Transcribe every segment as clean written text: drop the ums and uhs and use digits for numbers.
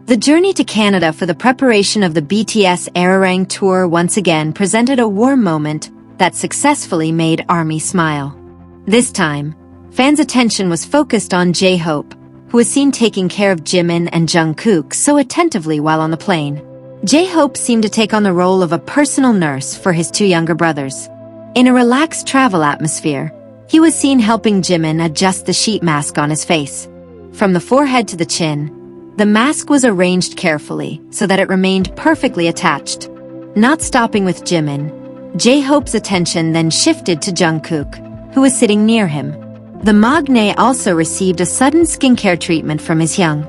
The journey to Canada for the preparation of the BTS ARIRANG tour once again presented a warm moment that successfully made ARMY smile. This time, fans' attention was focused on JHope, who was seen taking care of Jimin and Jungkook so attentively while on the plane. JHope seemed to take on the role of a personal nurse for his two younger brothers. In a relaxed travel atmosphere, he was seen helping Jimin adjust the sheet mask on his face. From the forehead to the chin, the mask was arranged carefully so that it remained perfectly attached. Not stopping with Jimin, JHope's attention then shifted to Jungkook, who was sitting near him. The magne also received a sudden skincare treatment from his hyung.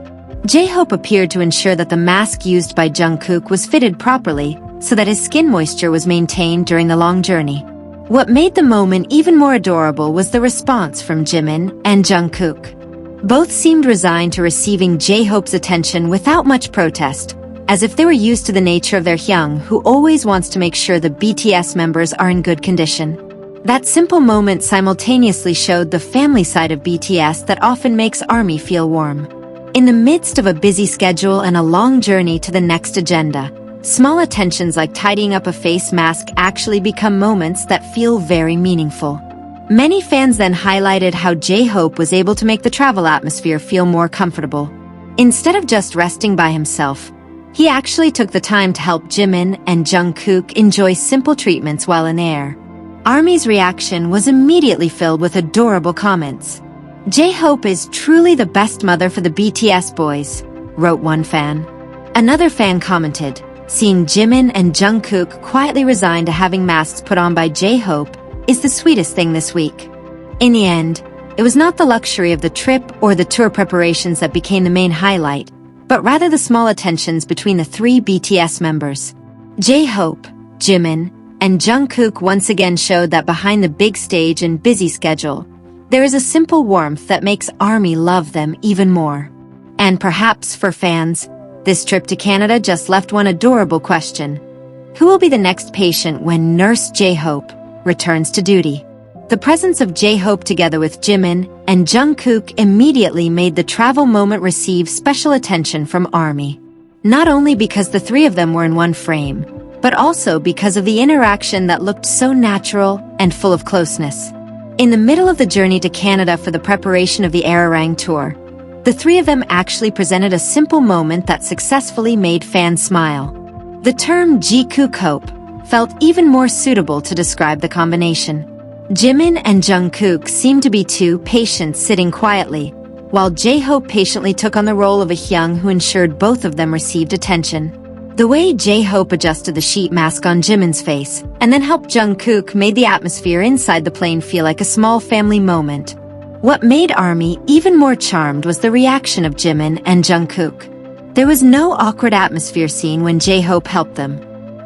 JHope appeared to ensure that the mask used by Jungkook was fitted properly so that his skin moisture was maintained during the long journey. What made the moment even more adorable was the response from Jimin and Jungkook. Both seemed resigned to receiving JHope's attention without much protest, as if they were used to the nature of their hyung, who always wants to make sure the BTS members are in good condition. That simple moment simultaneously showed the family side of BTS that often makes ARMY feel warm. In the midst of a busy schedule and a long journey to the next agenda, small attentions like tidying up a face mask actually become moments that feel very meaningful. Many fans then highlighted how JHope was able to make the travel atmosphere feel more comfortable. Instead of just resting by himself, he actually took the time to help Jimin and Jungkook enjoy simple treatments while in the air. ARMY's reaction was immediately filled with adorable comments. JHope is truly the best mother for the BTS boys, wrote one fan. Another fan commented, seeing Jimin and Jungkook quietly resigned to having masks put on by JHope is the sweetest thing this week. In the end, it was not the luxury of the trip or the tour preparations that became the main highlight, but rather the small attentions between the three BTS members. JHope, Jimin, and Jungkook once again showed that behind the big stage and busy schedule, there is a simple warmth that makes ARMY love them even more. And perhaps for fans, this trip to Canada just left one adorable question. Who will be the next patient when Nurse JHope returns to duty? The presence of JHope together with Jimin and Jungkook immediately made the travel moment receive special attention from ARMY. Not only because the three of them were in one frame, but also because of the interaction that looked so natural and full of closeness. In the middle of the journey to Canada for the preparation of the ARIRANG tour, the three of them actually presented a simple moment that successfully made fans smile. The term JiKookHope felt even more suitable to describe the combination. Jimin and Jungkook seemed to be two patients sitting quietly, while JHope patiently took on the role of a hyung who ensured both of them received attention. The way JHope adjusted the sheet mask on Jimin's face and then helped Jungkook made the atmosphere inside the plane feel like a small family moment. What made ARMY even more charmed was the reaction of Jimin and Jungkook. There was no awkward atmosphere seen when JHope helped them.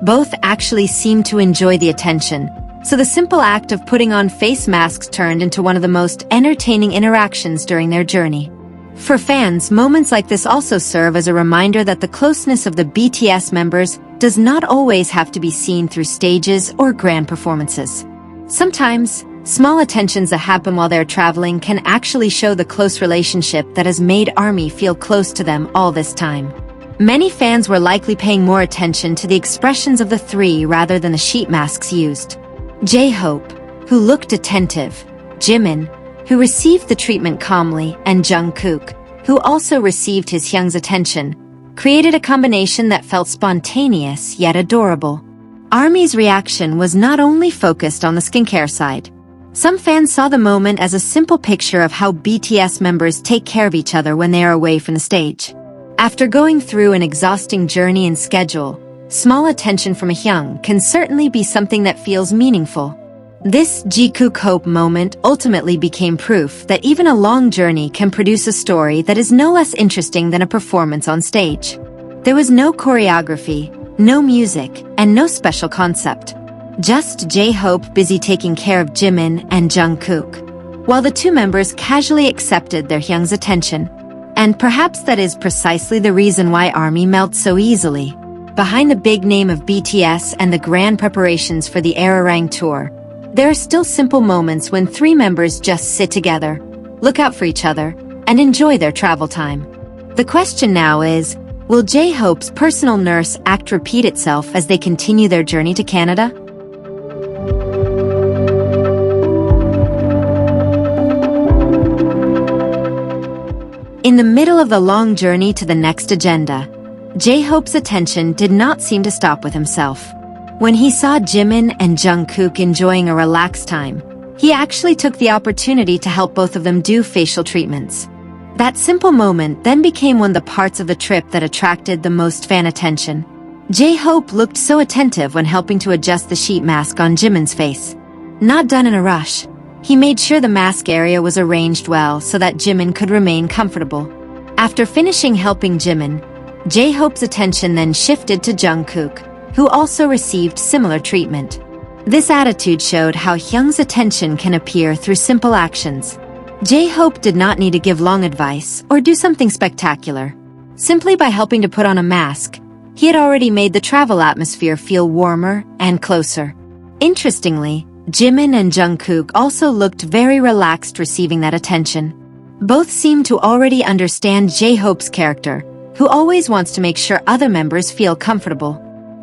Both actually seemed to enjoy the attention, so the simple act of putting on face masks turned into one of the most entertaining interactions during their journey. For fans, moments like this also serve as a reminder that the closeness of the BTS members does not always have to be seen through stages or grand performances. Sometimes, small attentions that happen while they're traveling can actually show the close relationship that has made ARMY feel close to them all this time. Many fans were likely paying more attention to the expressions of the three rather than the sheet masks used. JHope, who looked attentive, Jimin, who received the treatment calmly, and Jungkook, who also received his hyung's attention, created a combination that felt spontaneous yet adorable. ARMY's reaction was not only focused on the skincare side. Some fans saw the moment as a simple picture of how BTS members take care of each other when they are away from the stage. After going through an exhausting journey and schedule, small attention from a hyung can certainly be something that feels meaningful. This JiKookHope moment ultimately became proof that even a long journey can produce a story that is no less interesting than a performance on stage. There was no choreography, no music, and no special concept. Just JHope busy taking care of Jimin and Jungkook, while the two members casually accepted their hyung's attention. And perhaps that is precisely the reason why ARMY melts so easily. Behind the big name of BTS and the grand preparations for the ARIRANG tour, there are still simple moments when three members just sit together, look out for each other, and enjoy their travel time. The question now is, Will JHope's personal nurse act repeat itself as they continue their journey to Canada? In the middle of the long journey to the next agenda, JHope's attention did not seem to stop with himself. When he saw Jimin and Jungkook enjoying a relaxed time, he actually took the opportunity to help both of them do facial treatments. That simple moment then became one of the parts of the trip that attracted the most fan attention. JHope looked so attentive when helping to adjust the sheet mask on Jimin's face. Not done in a rush, he made sure the mask area was arranged well so that Jimin could remain comfortable. After finishing helping Jimin, JHope's attention then shifted to Jungkook, who also received similar treatment. This attitude showed how Hyung's attention can appear through simple actions. JHope did not need to give long advice or do something spectacular. Simply by helping to put on a mask, he had already made the travel atmosphere feel warmer and closer. Interestingly, Jimin and Jungkook also looked very relaxed receiving that attention. Both seemed to already understand JHope's character, who always wants to make sure other members feel comfortable.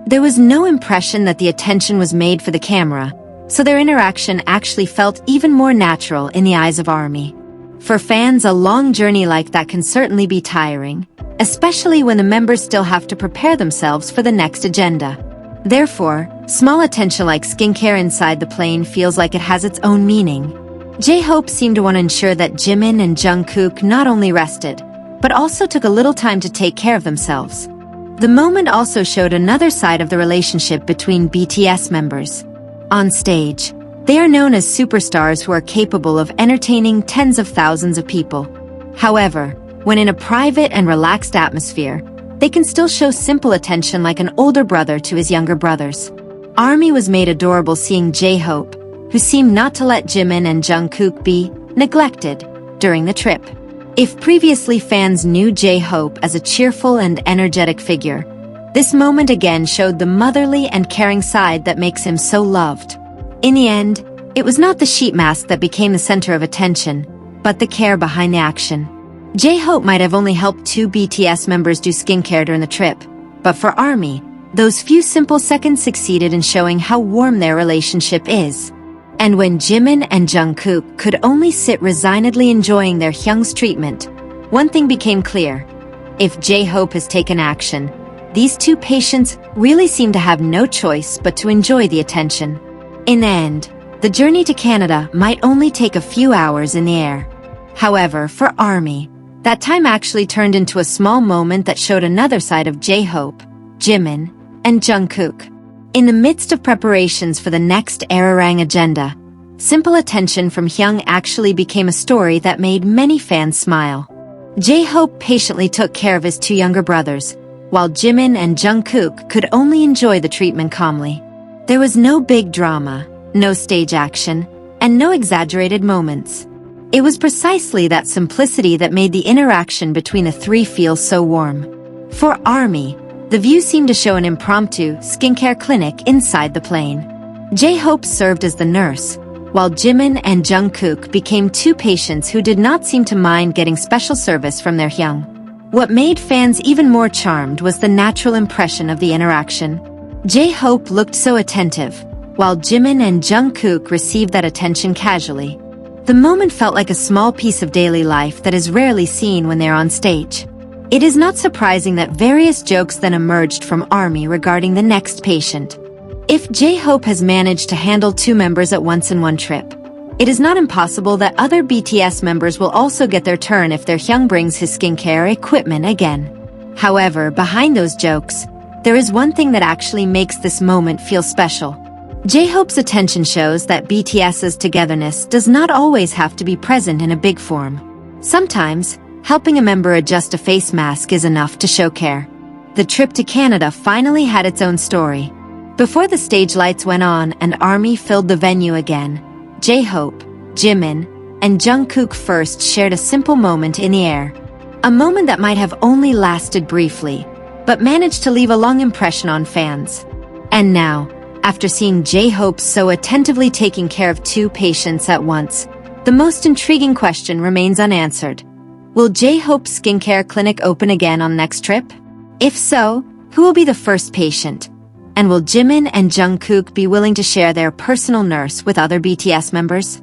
There was no impression that the attention was made for the camera, so their interaction actually felt even more natural in the eyes of ARMY. For fans, a long journey like that can certainly be tiring, especially when the members still have to prepare themselves for the next agenda. Therefore, small attention like skincare inside the plane feels like it has its own meaning. JHope seemed to want to ensure that Jimin and Jungkook not only rested, but also took a little time to take care of themselves. The moment also showed another side of the relationship between BTS members. On stage, they are known as superstars who are capable of entertaining tens of thousands of people. However, when in a private and relaxed atmosphere, they can still show simple attention like an older brother to his younger brothers. ARMY was made adorable seeing JHope, who seemed not to let Jimin and Jungkook be neglected during the trip. If previously fans knew JHope as a cheerful and energetic figure, this moment again showed the motherly and caring side that makes him so loved. In the end, it was not the sheet mask that became the center of attention, but the care behind the action. JHope might have only helped 2 BTS members do skincare during the trip, but for ARMY, those few simple seconds succeeded in showing how warm their relationship is. And when Jimin and Jungkook could only sit resignedly enjoying their Hyung's treatment, one thing became clear. If JHope has taken action, these 2 patients really seem to have no choice but to enjoy the attention. In the end, the journey to Canada might only take a few hours in the air. However, for ARMY, that time actually turned into a small moment that showed another side of JHope, Jimin, and Jungkook. In the midst of preparations for the next ARIRANG agenda, simple attention from Hyung actually became a story that made many fans smile. JHope patiently took care of his 2 younger brothers, while Jimin and Jungkook could only enjoy the treatment calmly. There was no big drama, no stage action, and no exaggerated moments. It was precisely that simplicity that made the interaction between the 3 feel so warm. For ARMY, the view seemed to show an impromptu skincare clinic inside the plane. JHope served as the nurse, while Jimin and Jungkook became 2 patients who did not seem to mind getting special service from their Hyung. What made fans even more charmed was the natural impression of the interaction. JHope looked so attentive, while Jimin and Jungkook received that attention casually. The moment felt like a small piece of daily life that is rarely seen when they're on stage. It is not surprising that various jokes then emerged from ARMY regarding the next patient. If JHope has managed to handle 2 members at once in one trip, it is not impossible that other BTS members will also get their turn if their Hyung brings his skincare equipment again. However, behind those jokes, there is one thing that actually makes this moment feel special. JHope's attention shows that BTS's togetherness does not always have to be present in a big form. Sometimes, helping a member adjust a face mask is enough to show care. The trip to Canada finally had its own story. Before the stage lights went on and ARMY filled the venue again, JHope, Jimin, and Jungkook first shared a simple moment in the air. A moment that might have only lasted briefly, but managed to leave a long impression on fans. And now, after seeing JHope so attentively taking care of 2 patients at once, the most intriguing question remains unanswered. Will JHope's skincare clinic open again on next trip? If so, who will be the first patient? And will Jimin and Jungkook be willing to share their personal nurse with other BTS members?